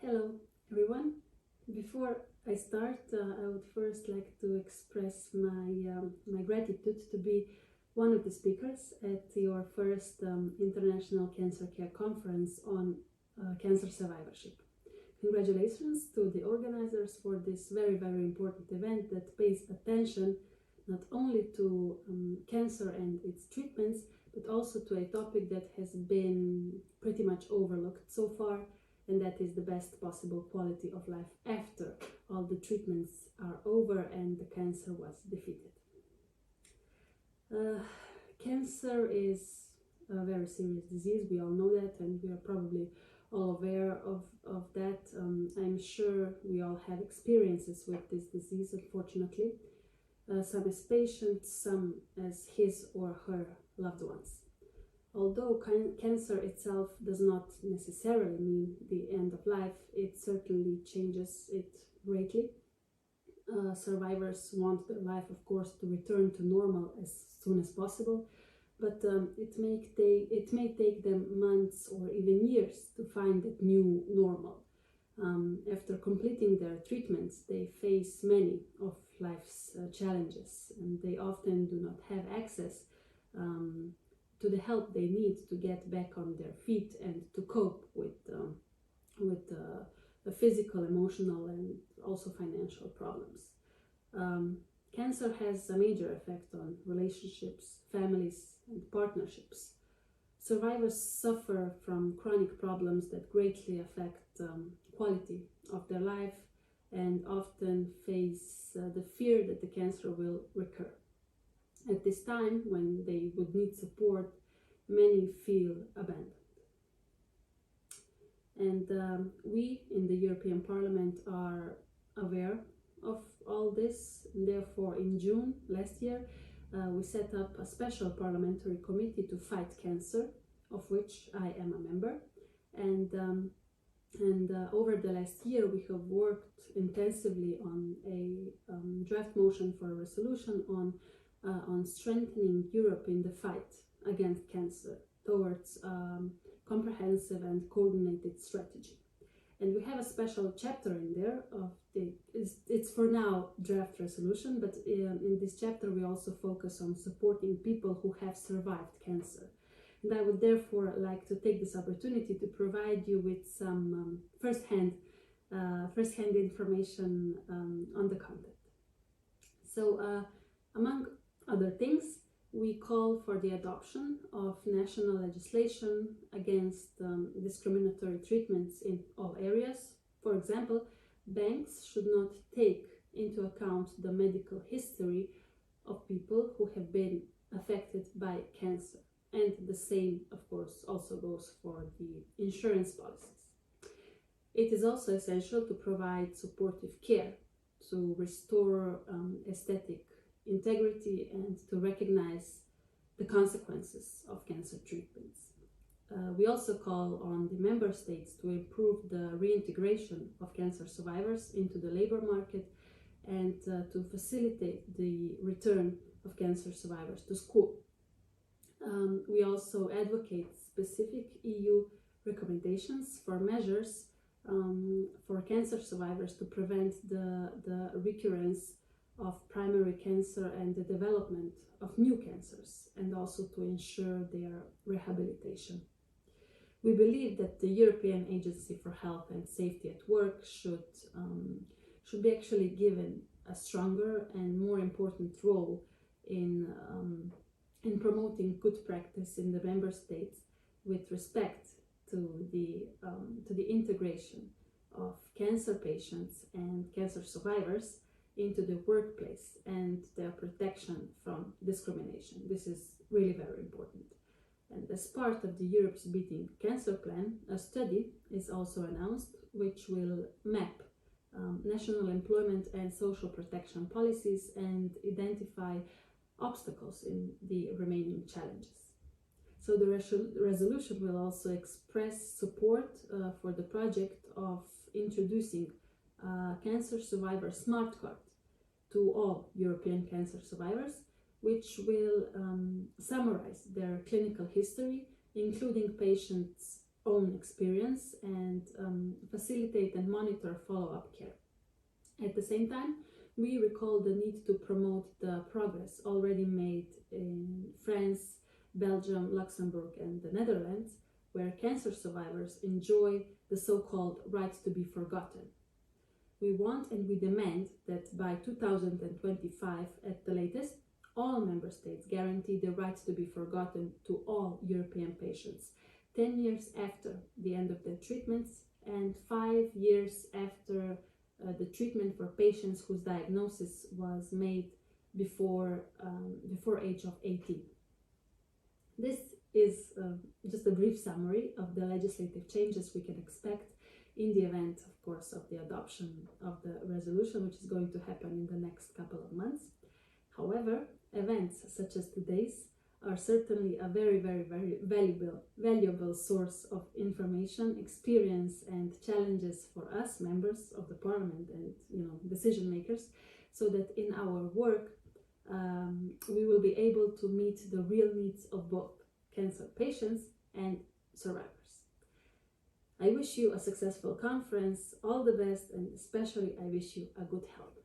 Hello everyone. Before I start, I would first like to express my gratitude to be one of the speakers at your first International Cancer Care Conference on cancer survivorship. Congratulations to the organizers for this very important event that pays attention not only to cancer and its treatments, but also to a topic that has been pretty much overlooked so far, and that is the best possible quality of life after all the treatments are over and the cancer was defeated. Cancer is a very serious disease, we all know that, and we are probably all aware of that. I'm sure we all have experiences with this disease, unfortunately. Some as patients, some as his or her loved ones. Although cancer itself does not necessarily mean the end of life, it certainly changes it greatly. Survivors want their life, of course, to return to normal as soon as possible, but it may take them months or even years to find that new normal. After completing their treatments, they face many of life's challenges, and they often do not have access to the help they need to get back on their feet and to cope with the physical, emotional, and also financial problems. Cancer has a major effect on relationships, families, and partnerships. Survivors suffer from chronic problems that greatly affect quality of their life and often face the fear that the cancer will recur. At this time, when they would need support, many feel abandoned. And we in the European Parliament are aware of all this. And therefore, in June last year, we set up a special parliamentary committee to fight cancer, of which I am a member. And over the last year, we have worked intensively on a draft motion for a resolution on strengthening Europe in the fight against cancer towards comprehensive and coordinated strategy. And we have a special chapter in there it's for now draft resolution, but in this chapter we also focus on supporting people who have survived cancer. And I would therefore like to take this opportunity to provide you with some first-hand information on the content. So among other things, we call for the adoption of national legislation against discriminatory treatments in all areas. For example, banks should not take into account the medical history of people who have been affected by cancer. And the same, of course, also goes for the insurance policies. It is also essential to provide supportive care, to restore aesthetic integrity, and to recognize the consequences of cancer treatments. We also call on the member states to improve the reintegration of cancer survivors into the labor market and to facilitate the return of cancer survivors to school. We also advocate specific EU recommendations for measures for cancer survivors to prevent the recurrence of primary cancer and the development of new cancers, and also to ensure their rehabilitation. We believe that the European Agency for Health and Safety at Work should be actually given a stronger and more important role in promoting good practice in the member states with respect to the integration of cancer patients and cancer survivors into the workplace and their protection from discrimination. This is really very important. And as part of the Europe's Beating Cancer Plan, a study is also announced which will map national employment and social protection policies and identify obstacles in the remaining challenges. So the resolution will also express support for the project of introducing a cancer survivor smart card to all European cancer survivors, which will summarize their clinical history, including patients' own experience and facilitate and monitor follow-up care. At the same time, we recall the need to promote the progress already made in France, Belgium, Luxembourg, and the Netherlands, where cancer survivors enjoy the so-called right to be forgotten. We want and we demand that by 2025 at the latest, all member states guarantee the right to be forgotten to all European patients, 10 years after the end of their treatments and 5 years after the treatment for patients whose diagnosis was made before age of 18. This is just a brief summary of the legislative changes we can expect in the event, of course, of the adoption of the resolution, which is going to happen in the next couple of months. However, events such as today's are certainly a very, very, very valuable source of information, experience, and challenges for us, members of the Parliament and decision makers, so that in our work we will be able to meet the real needs of both cancer patients and survivors. I wish you a successful conference, all the best, and especially I wish you a good health.